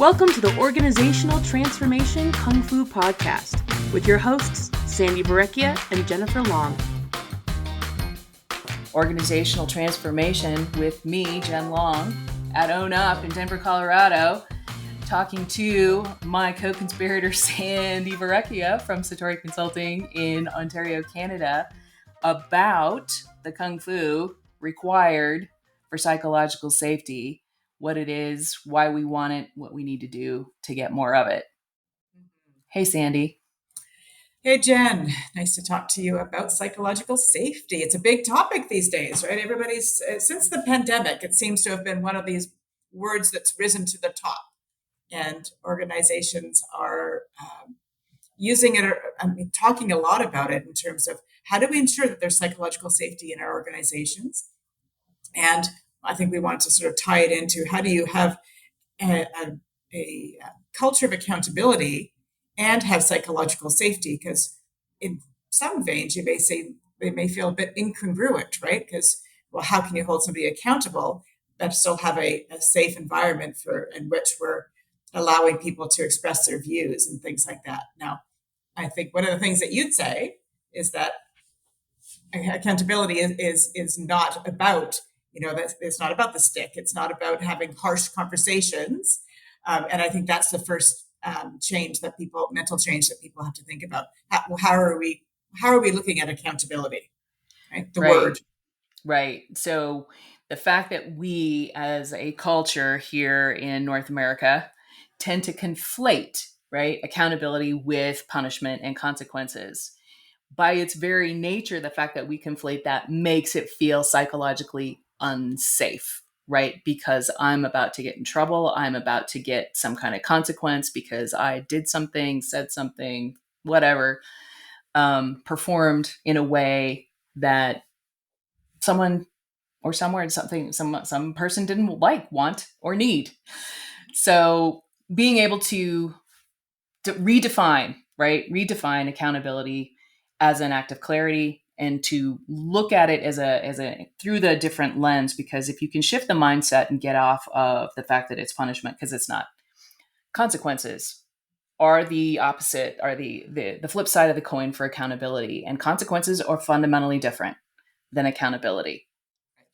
Welcome to the Organizational Transformation Kung Fu Podcast with your hosts, Sandi and Jennifer Long. Organizational Transformation with me, Jen Long, at Own Up in Denver, Colorado, talking to my co-conspirator, Sandi from Satori Consulting in Ontario, Canada, about the Kung Fu required for psychological safety, what it is, why we want it, what we need to do to get more of it. Hey, Sandi. Hey, Jen. Nice to talk to you about psychological safety. It's a big topic these days, right? Everybody's, since the pandemic, it seems to have been one of these words that's risen to the top. And organizations are using it, talking a lot about it in terms of how do we ensure that there's psychological safety in our organizations? And I think we want to sort of tie it into how do you have a culture of accountability and have psychological safety? Because in some veins, you may say they may feel a bit incongruent, right? Because, well, how can you hold somebody accountable but still have a safe environment in which we're allowing people to express their views and things like that? Now, I think one of the things that you'd say is that accountability is not about, it's not about the stick. It's not about having harsh conversations. And I think that's the first mental change that people have to think about. How are we looking at accountability? Right? The word. Right. So the fact that we as a culture here in North America tend to conflate, right, accountability with punishment and consequences. By its very nature, the fact that we conflate that makes it feel psychologically unsafe, right? Because I'm about to get in trouble. I'm about to get some kind of consequence because I did something, said something, whatever, performed in a way that someone or somewhere some person didn't want, or need. So being able to redefine accountability as an act of clarity and to look at it as a through the different lens, because if you can shift the mindset and get off of the fact that it's punishment, because it's not, consequences are the opposite, are the flip side of the coin for accountability, and consequences are fundamentally different than accountability.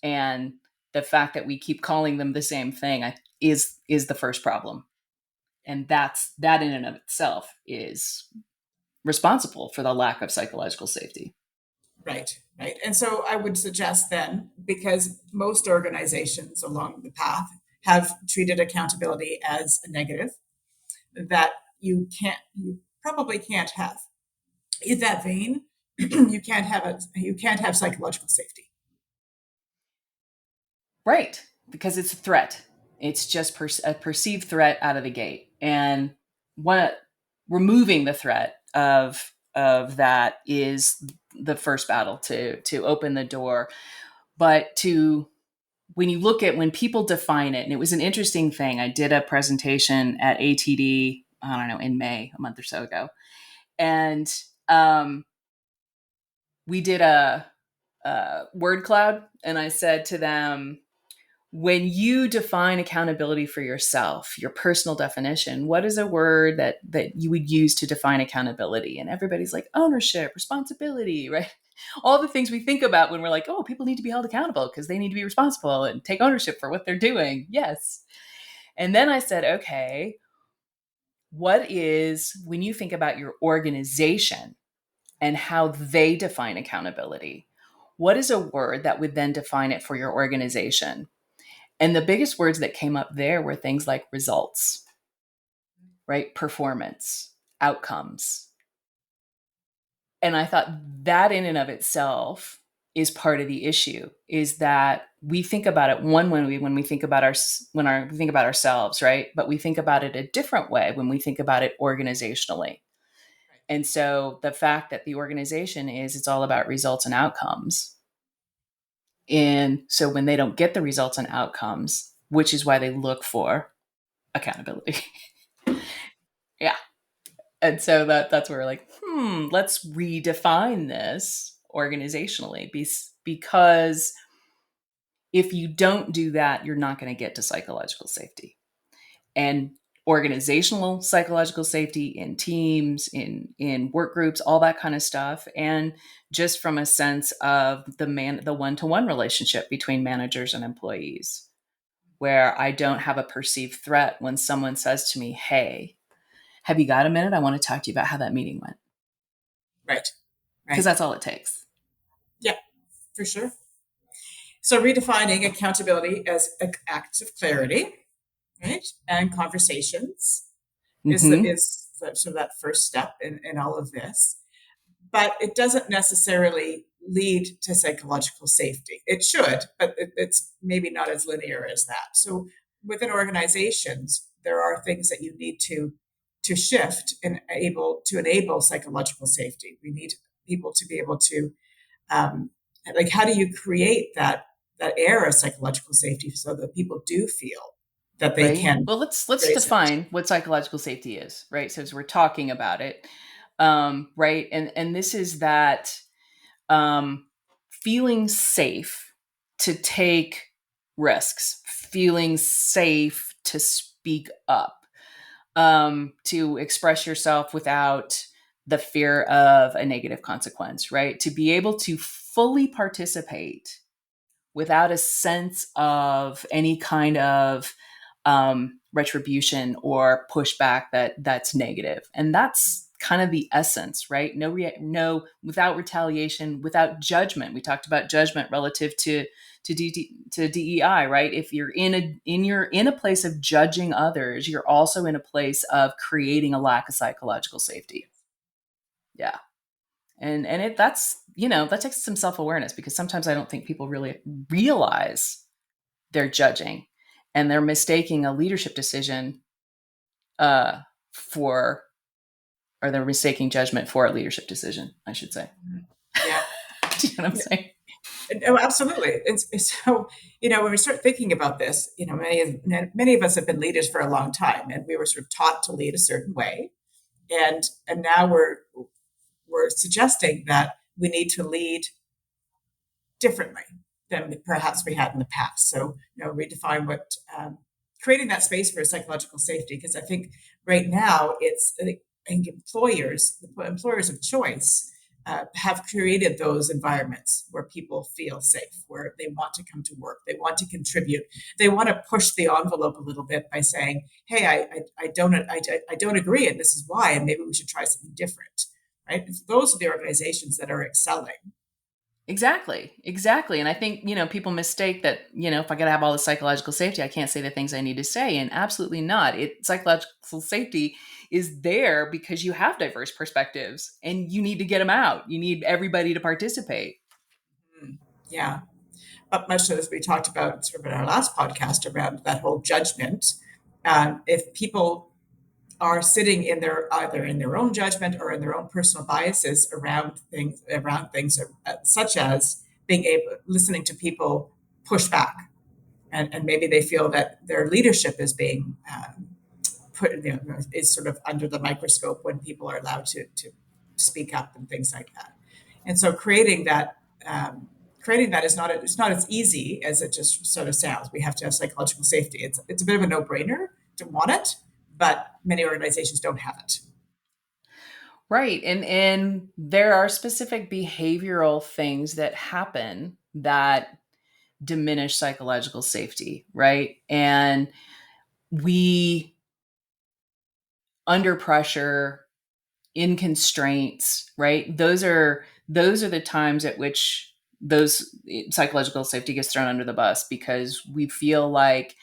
And the fact that we keep calling them the same thing is the first problem. And that in and of itself is responsible for the lack of psychological safety. Right. And so I would suggest then, because most organizations along the path have treated accountability as a negative, that you probably can't have. In that vein, you can't have psychological safety. Right. Because it's a threat. It's just a perceived threat out of the gate. And removing the threat of that is the first battle to open the door. But when people define it, and it was an interesting thing. I did a presentation at ATD, I don't know, in May, a month or so ago. And we did a word cloud. And I said to them, when you define accountability for yourself, your personal definition, what is a word that you would use to define accountability? And everybody's like, ownership, responsibility, right? All the things we think about when we're like, oh, people need to be held accountable because they need to be responsible and take ownership for what they're doing. Yes. And then I said, okay, what is, when you think about your organization and how they define accountability, what is a word that would then define it for your organization? And the biggest words that came up there were things like results, right? Performance, outcomes. And I thought that in and of itself is part of the issue, is that we think about it when we think about we think about ourselves, right? But we think about it a different way when we think about it organizationally. And so the fact that the organization it's all about results and outcomes. And so when they don't get the results and outcomes, which is why they look for accountability. Yeah. And so that's where we're like, let's redefine this organizationally, because if you don't do that, you're not going to get to psychological safety. And organizational psychological safety in teams, in work groups, all that kind of stuff, and just from a sense of the one-to-one relationship between managers and employees, where I don't have a perceived threat when someone says to me, "Hey, have you got a minute? I want to talk to you about how that meeting went." Right. Because that's all it takes. Yeah, for sure. So redefining accountability as acts of clarity, right, and conversations is sort of that first step in all of this. But it doesn't necessarily lead to psychological safety. It should, but it's maybe not as linear as that. So within organizations, there are things that you need to shift and able to enable psychological safety. We need people to be able to um, like, how do you create that air of psychological safety so that people do feel that they right. can. Well, let's raise it. define what psychological safety is, right? So as we're talking about it, right, and this is that feeling safe to take risks, feeling safe to speak up, to express yourself without the fear of a negative consequence, right? To be able to fully participate without a sense of any kind of retribution or pushback that's negative. And that's kind of the essence, right? No, without retaliation, without judgment. We talked about judgment relative to DEI, right? If you're in a place of judging others, you're also in a place of creating a lack of psychological safety. Yeah. And that's, that takes some self-awareness, because sometimes I don't think people really realize they're judging, and they're mistaking a leadership decision for, or they're mistaking judgment for a leadership decision, I should say. Yeah. Do you know what I'm saying? Oh, absolutely. It's so, when we start thinking about this, many of us have been leaders for a long time, and we were sort of taught to lead a certain way. And now we're suggesting that we need to lead differently than perhaps we had in the past. So, redefine what, creating that space for psychological safety, because I think right now I think employers, the employers of choice, have created those environments where people feel safe, where they want to come to work, they want to contribute, they want to push the envelope a little bit by saying, "Hey, I don't agree, and this is why, and maybe we should try something different." Right? And those are the organizations that are excelling. Exactly. And I think, people mistake that, if I got to have all the psychological safety, I can't say the things I need to say. And absolutely not. Psychological safety is there because you have diverse perspectives and you need to get them out. You need everybody to participate. Yeah. But much as we talked about sort of in our last podcast around that whole judgment, if people are sitting in either in their own judgment or in their own personal biases around things such as being able listening to people push back, and maybe they feel that their leadership is being is sort of under the microscope when people are allowed to speak up and things like that. And so creating that is not it's not as easy as it just sort of sounds. We have to have psychological safety. It's a bit of a no-brainer to want it, but many organizations don't have it. Right. And there are specific behavioral things that happen that diminish psychological safety, right? And we, under pressure, in constraints, right? Those are the times at which those psychological safety gets thrown under the bus, because we feel like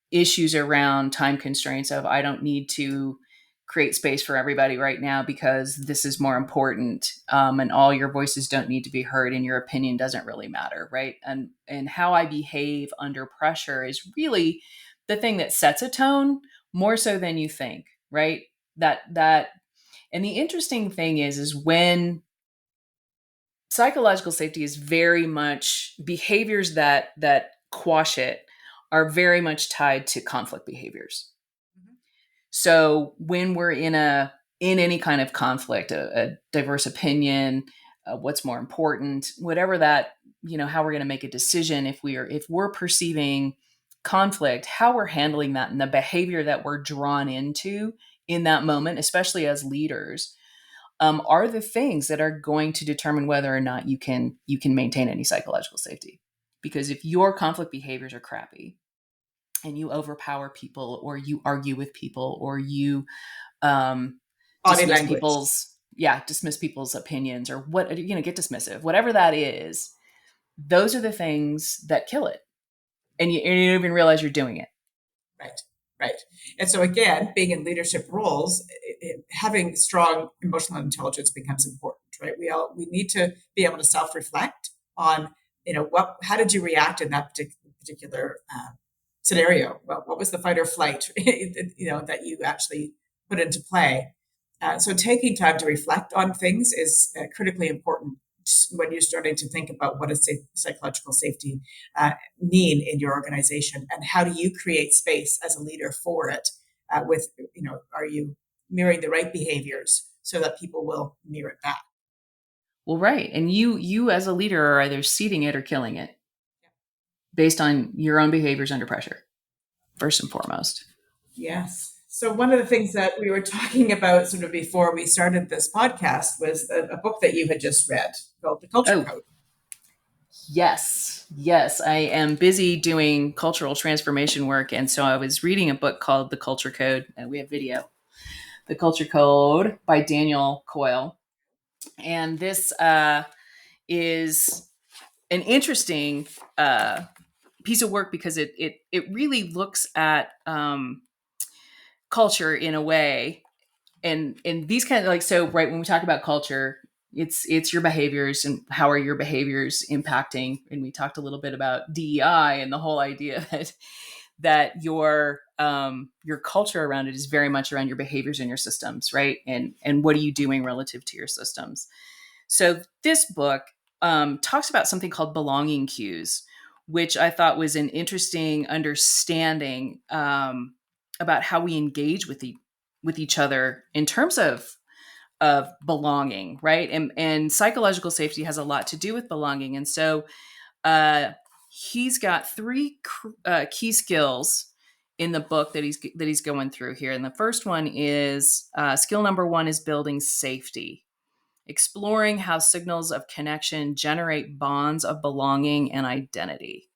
issues around time constraints of, I don't need to create space for everybody right now because this is more important, and all your voices don't need to be heard and your opinion doesn't really matter, right? And how I behave under pressure is really the thing that sets a tone more so than you think, right? That and the interesting thing is when psychological safety is very much behaviors that quash it are very much tied to conflict behaviors. Mm-hmm. So when we're in any kind of conflict, a diverse opinion, what's more important, whatever that, how we're going to make a decision, if we're perceiving conflict, how we're handling that, and the behavior that we're drawn into in that moment, especially as leaders, are the things that are going to determine whether or not you can maintain any psychological safety. Because if your conflict behaviors are crappy and you overpower people, or you argue with people, or you Body language. dismiss people's opinions, or what, get dismissive, whatever that is, those are the things that kill it. And you don't even realize you're doing it. Right. And so again, being in leadership roles, having strong emotional intelligence becomes important, right? We need to be able to self-reflect on, how did you react in that particular scenario? What was the fight or flight, that you actually put into play? So taking time to reflect on things is critically important when you're starting to think about what does psychological safety mean in your organization, and how do you create space as a leader for it, are you mirroring the right behaviors so that people will mirror it back? Well, right. And you as a leader are either seeding it or killing it based on your own behaviors under pressure, first and foremost. Yes. So one of the things that we were talking about sort of before we started this podcast was a book that you had just read called The Culture Code. Yes. I am busy doing cultural transformation work. And so I was reading a book called The Culture Code, and we have video. The Culture Code by Daniel Coyle. And this is an interesting piece of work because it really looks at culture in a way, and these kind of right, when we talk about culture, it's your behaviors and how are your behaviors impacting. And we talked a little bit about DEI and the whole idea that your culture around it is very much around your behaviors and your systems, right? And what are you doing relative to your systems? So this book talks about something called belonging cues, which I thought was an interesting understanding about how we engage with each other in terms of belonging, right? And psychological safety has a lot to do with belonging. And so he's got three key skills in the book that he's going through here. And the first one is skill number one is building safety, exploring how signals of connection generate bonds of belonging and identity.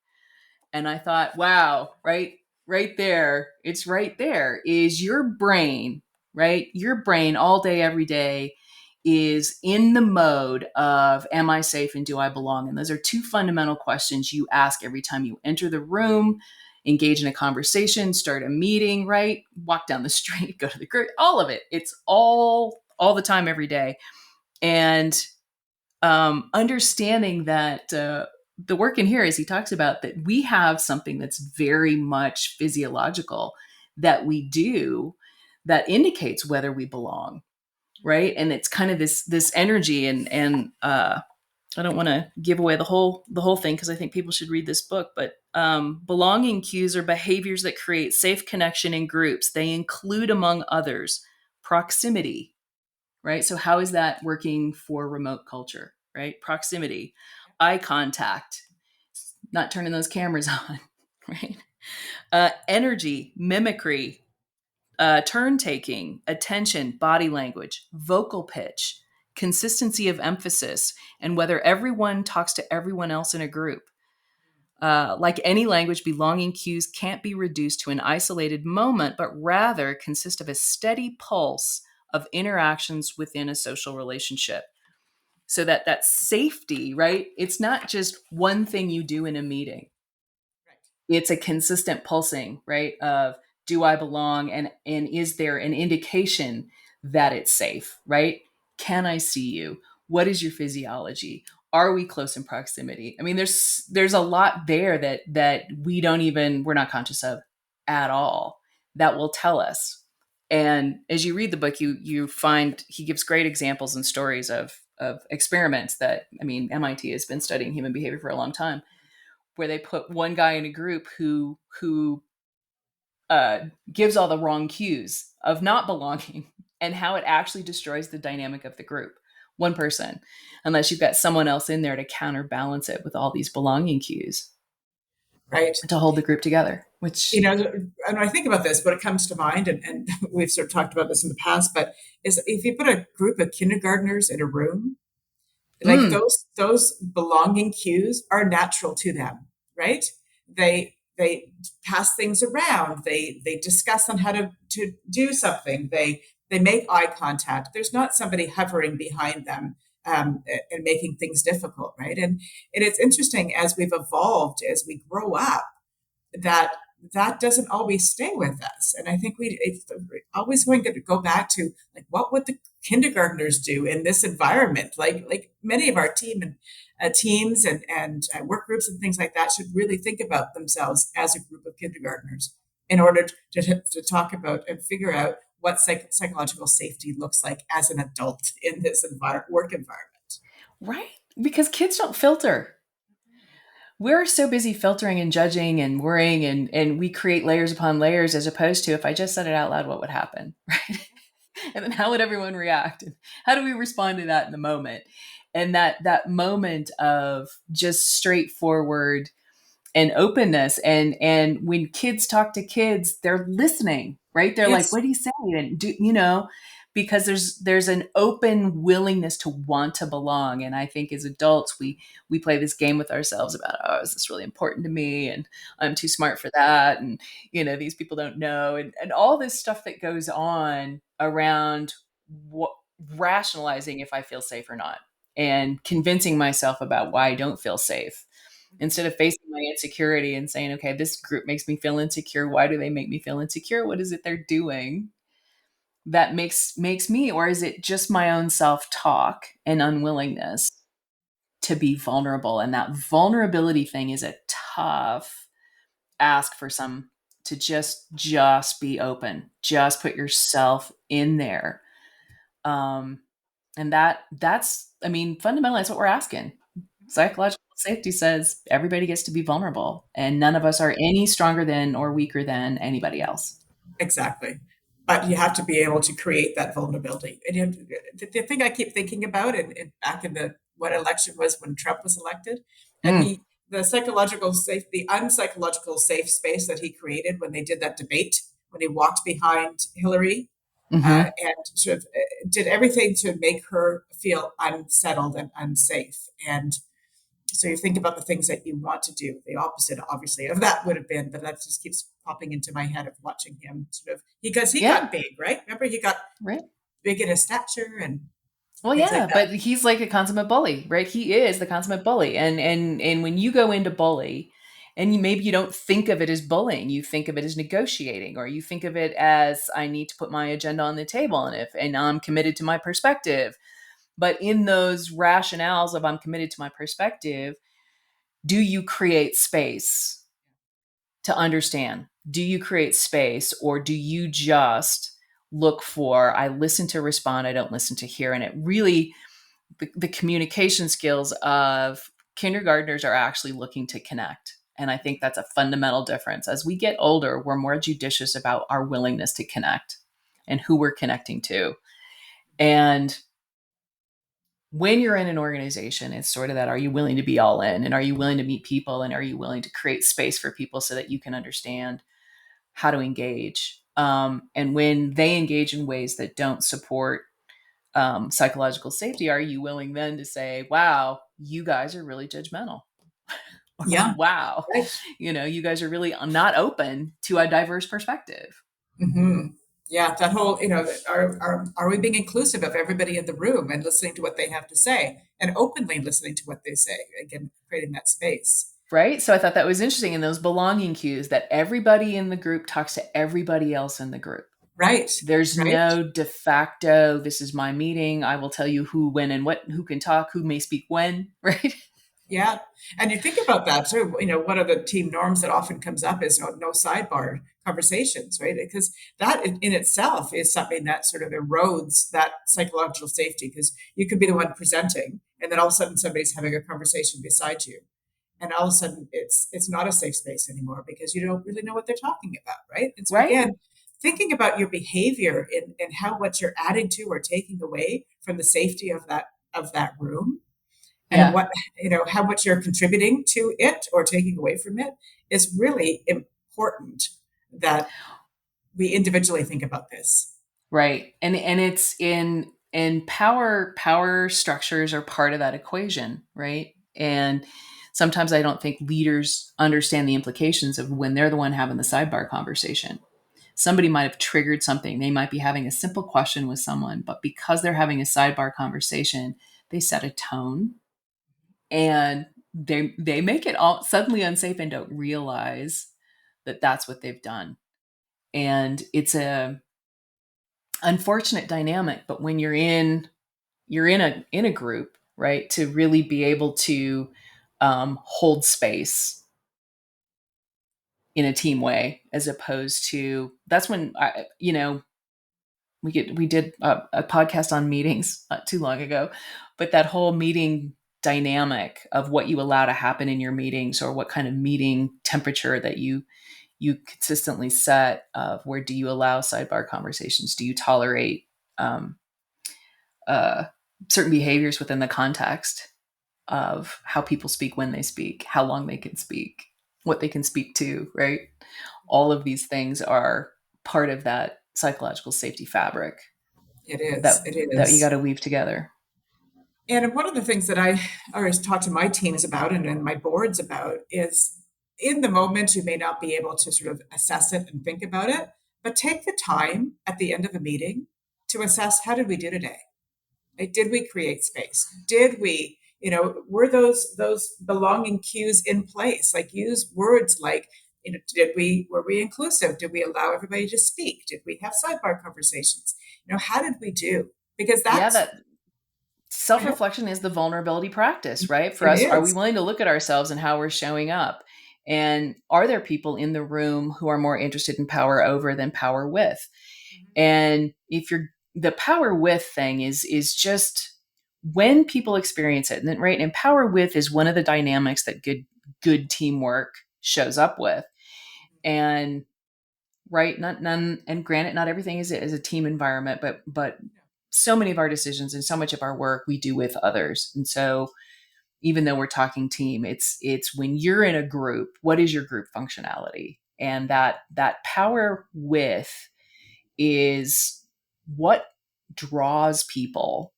And I thought, wow, right there, it's right there is your brain, right? Your brain all day, every day is in the mode of, am I safe and do I belong? And those are two fundamental questions you ask every time you enter the room, engage in a conversation, start a meeting, right? Walk down the street, go to the group, all of it. It's all the time, every day. And understanding that the work in here is he talks about that we have something that's very much physiological that we do that indicates whether we belong, right? And it's kind of this energy, and I don't want to give away the whole thing because I think people should read this book, but belonging cues are behaviors that create safe connection in groups. They include, among others, proximity, right? So how is that working for remote culture, right? Proximity, eye contact, not turning those cameras on, right? Energy, mimicry, turn taking, attention, body language, vocal pitch, consistency of emphasis, and whether everyone talks to everyone else in a group. Like any language, belonging cues can't be reduced to an isolated moment, but rather consist of a steady pulse of interactions within a social relationship. So that safety, right? It's not just one thing you do in a meeting. Right. It's a consistent pulsing, right? Of, do I belong? And is there an indication that it's safe, right? Can I see you? What is your physiology? Are we close in proximity? I mean, there's a lot there that we're not conscious of at all that will tell us. And as you read the book, you find he gives great examples and stories of experiments that, I mean, MIT has been studying human behavior for a long time, where they put one guy in a group who gives all the wrong cues of not belonging, and how it actually destroys the dynamic of the group. One person, unless you've got someone else in there to counterbalance it with all these belonging cues, right, to hold the group together. which, you know, and I think about this, what it comes to mind, and we've sort of talked about this in the past, but is if you put a group of kindergartners in a room, like mm, those belonging cues are natural to them, right? They pass things around. They discuss on how to do something. They make eye contact. There's not somebody hovering behind them and making things difficult, right? And it's interesting as we've evolved, as we grow up, that that doesn't always stay with us. And I think it's always going to go back to like, what would the kindergartners do in this environment? Like many of our teams and work groups and things like that should really think about themselves as a group of kindergartners in order to talk about and figure out what psychological safety looks like as an adult in this work environment. right? Because kids don't filter. We're so busy filtering and judging and worrying, and we create layers upon layers, as opposed to, if I just said it out loud, what would happen? Right. And then how would everyone react? And how do we respond to that in the moment? And that moment of just straightforward and openness, and when kids talk to kids, they're listening, right? They're like, Yes, what do you say? And because there's an open willingness to want to belong. And I think as adults, we play this game with ourselves about, oh, is this really important to me? And I'm too smart for that. And these people don't know, and all this stuff that goes on around what rationalizing if I feel safe or not, and convincing myself about why I don't feel safe, instead of facing my insecurity and saying, okay, this group makes me feel insecure. Why do they make me feel insecure? What is it they're doing that makes me, or is it just my own self-talk and unwillingness to be vulnerable? And that vulnerability thing is a tough ask for some, to just be open, just put yourself in there. And that's, I mean, fundamentally, that's what we're asking. Psychological safety says everybody gets to be vulnerable, and none of us are any stronger than or weaker than anybody else. exactly. But you have to be able to create that vulnerability. And the thing I keep thinking about, and back in the what election was when Trump was elected, and Mm, the psychological safe, the unpsychological safe space that he created when they did that debate, when he walked behind Hillary hmm and sort of did everything to make her feel unsettled and unsafe. And so you think about the things that you want to do. The opposite, obviously, of that would have been, but that just keeps popping into my head of watching him sort of because he Yeah, got big, right? Remember, he got right. big in his stature and Well, things like yeah, that. but he's like a consummate bully, right? He is the consummate bully, and when you go into bully, and maybe you don't think of it as bullying, you think of it as negotiating, or you think of it as, I need to put my agenda on the table, and I'm committed to my perspective. But in those rationales of, I'm committed to my perspective, do you create space to understand? Do you create space, or do you just look for, I listen to respond, I don't listen to hear? And it really, the communication skills of kindergartners are actually looking to connect. And I think that's a fundamental difference. As we get older, we're more judicious about our willingness to connect and who we're connecting to. And when you're in an organization, it's sort of that, are you willing to be all in? And are you willing to meet people? And are you willing to create space for people so that you can understand how to engage? And when they engage in ways that don't support psychological safety, are you willing then to say, wow, you guys are really judgmental? Or, Yeah, wow, right. you guys are really not open to a diverse perspective. Hmm. Yeah, that whole, are we being inclusive of everybody in the room and listening to what they have to say and openly listening to what they say? Again, creating that space. Right. So I thought that was interesting, in those belonging cues, that everybody in the group talks to everybody else in the group. Right, There's right. no de facto, this is my meeting, I will tell you who, when, and what, who can talk, who may speak when, right? Yeah. And you think about that too. One of the team norms that often comes up is no sidebar conversations, right? Because that in itself is something that sort of erodes that psychological safety because you could be the one presenting and then all of a sudden somebody's having a conversation beside you. And all of a sudden it's not a safe space anymore because you don't really know what they're talking about, right? And so Right? again, thinking about your behavior and how what you're adding to or taking away from the safety of that room and Yeah. what how much you're contributing to it or taking away from it is really important important that we individually think about this. Right. And it's in power structures are part of that equation, right? And sometimes I don't think leaders understand the implications of when they're the one having the sidebar conversation. Somebody might have triggered something. They might be having a simple question with someone, but because they're having a sidebar conversation, they set a tone and they make it all suddenly unsafe and don't realize that that's what they've done. And it's a unfortunate dynamic, but when you're in a group, right, to really be able to hold space in a team way, as opposed to that's when we did a podcast on meetings not too long ago, but that whole meeting dynamic of what you allow to happen in your meetings, or what kind of meeting temperature that you consistently set, of where do you allow sidebar conversations, do you tolerate um, uh, certain behaviors within the context of how people speak, when they speak, how long they can speak, what they can speak to, right? All of these things are part of that psychological safety fabric It is. that It that you got is. to weave together. And one of the things that I always talk to my teams about and my boards about is, in the moment, you may not be able to sort of assess it and think about it, but take the time at the end of a meeting to assess, how did we do today? Like, did we create space? Did we, were those belonging cues in place? Like, use words like, were we inclusive? Did we allow everybody to speak? Did we have sidebar conversations? How did we do? Because Yeah, that's, that self-reflection is the vulnerability practice, right? For it us, are we is. willing to look at ourselves and how we're showing up? And are there people in the room who are more interested in power over than power with? And if you're the power with thing is just when people experience it, and then, right? And power with is one of the dynamics that good teamwork shows up with. And right, not none, and granted, not everything is a team environment, but so many of our decisions and so much of our work we do with others. And so even though we're talking team, it's when you're in a group, what is your group functionality? And that power with is what draws people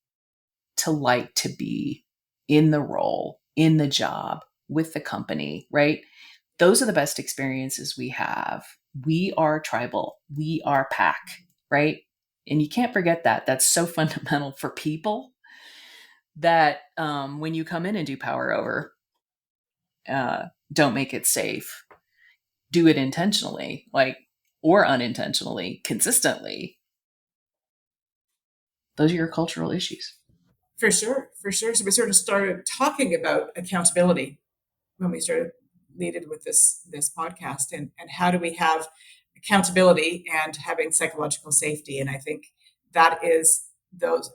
to like to be in the role, in the job, with the company, right? Those are the best experiences we have. We are tribal, we are pack, right? And you can't forget that. That's so fundamental for people that when you come in and do power over, don't make it safe. Do it intentionally, or unintentionally, consistently. Those are your cultural issues. For sure, for sure. So we sort of started talking about accountability when we started leading with this podcast, and how do we have accountability and having psychological safety. And I think that is those,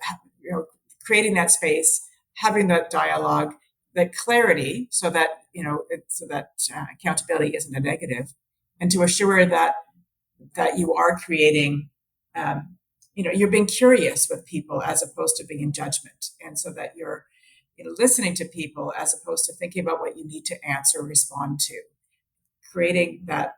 creating that space, having that dialogue, that clarity, so that accountability isn't a negative, and to assure that you are creating, you're being curious with people as opposed to being in judgment. And so that you're, listening to people as opposed to thinking about what you need to answer or respond to, creating that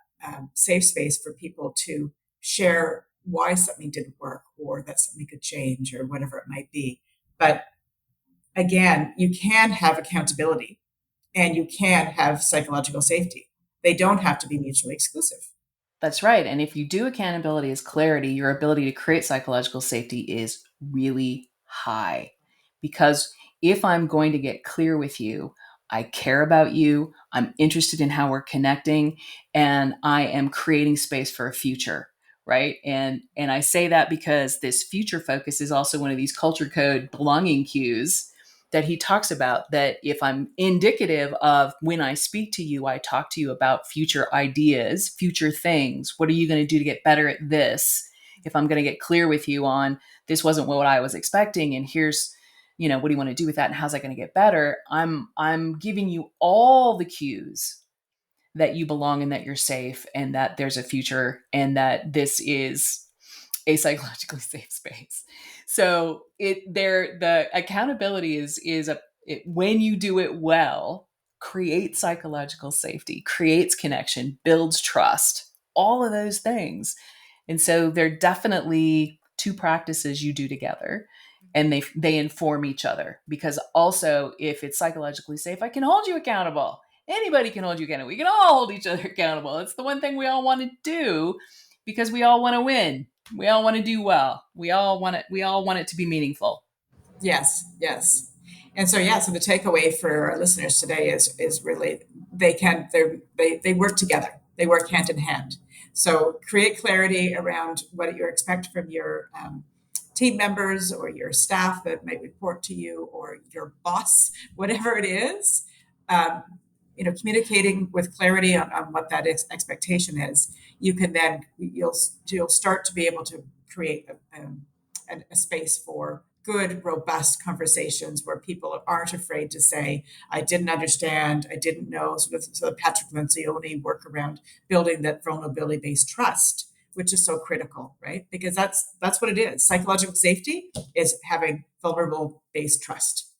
safe space for people to share why something didn't work, or that something could change, or whatever it might be. But again, you can have accountability and you can have psychological safety. They don't have to be mutually exclusive. That's right. And if you do accountability as clarity, your ability to create psychological safety is really high. Because if I'm going to get clear with you, I care about you, I'm interested in how we're connecting, and I am creating space for a future, right? And I say that because this future focus is also one of these culture code belonging cues that he talks about, that if I'm indicative of when I speak to you, I talk to you about future ideas, future things. What are you going to do to get better at this? If I'm going to get clear with you on this wasn't what I was expecting, and here's, what do you want to do with that, and how's that going to get better? I'm giving you all the cues that you belong and that you're safe and that there's a future and that this is a psychologically safe space. So the accountability is when you do it well, creates psychological safety, creates connection, builds trust, all of those things. And so they're definitely two practices you do together, and they inform each other, because also if it's psychologically safe, I can hold you accountable. Anybody can hold you accountable. We can all hold each other accountable. It's the one thing we all want to do, because we all want to win. We all want to do well. We all want it to be meaningful. Yes, yes. And so so the takeaway for our listeners today is really they work together. They work hand in hand. So create clarity around what you expect from your team members or your staff that might report to you, or your boss, whatever it is. Um, Communicating with clarity on what that expectation is, you can then you'll start to be able to create a space for good, robust conversations where people aren't afraid to say, I didn't understand, I didn't know, sort of Patrick Lencioni work around building that vulnerability-based trust, which is so critical, right? Because that's what it is. Psychological safety is having vulnerable-based trust.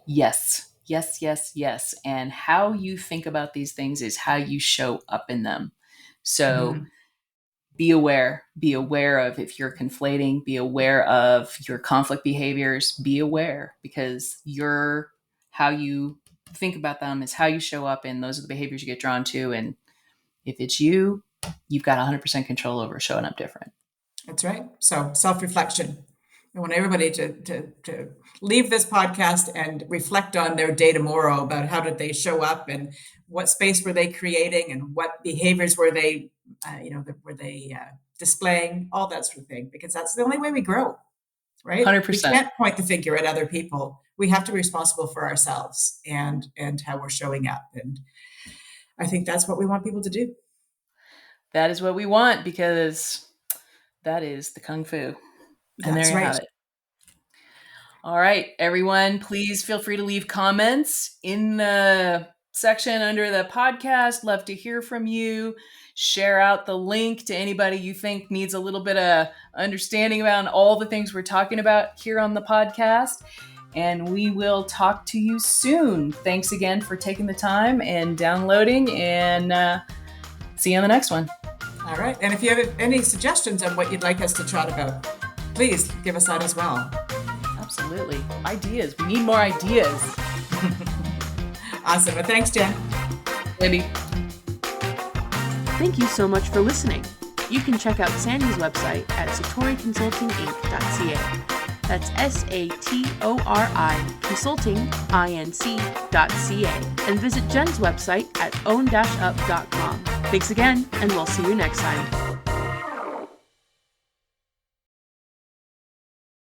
Yes, yes, yes, yes. And how you think about these things is how you show up in them. So be aware of if you're conflating, be aware of your conflict behaviors, be aware, because how you think about them is how you show up, and those are the behaviors you get drawn to. And if it's you've got 100% control over showing up different. That's right. So self-reflection. I want everybody to leave this podcast and reflect on their day tomorrow about how did they show up, and what space were they creating, and what behaviors were they, displaying, all that sort of thing, because that's the only way we grow, right? 100%. We can't point the finger at other people. We have to be responsible for ourselves and how we're showing up. And I think that's what we want people to do. That is what we want, because that is the Kung Fu. And there you have it. All right, everyone, please feel free to leave comments in the section under the podcast. Love to hear from you. Share out the link to anybody you think needs a little bit of understanding about all the things we're talking about here on the podcast. And we will talk to you soon. Thanks again for taking the time and downloading, and see you on the next one. All right. And if you have any suggestions on what you'd like us to chat about, please give us that as well. Absolutely. Ideas. We need more ideas. Awesome. Well, thanks, Jen. Maybe. Thank you so much for listening. You can check out Sandy's website at satoriconsultinginc.ca. That's SATORI consultinginc.ca. And visit Jen's website at own-up.com. Thanks again, and we'll see you next time.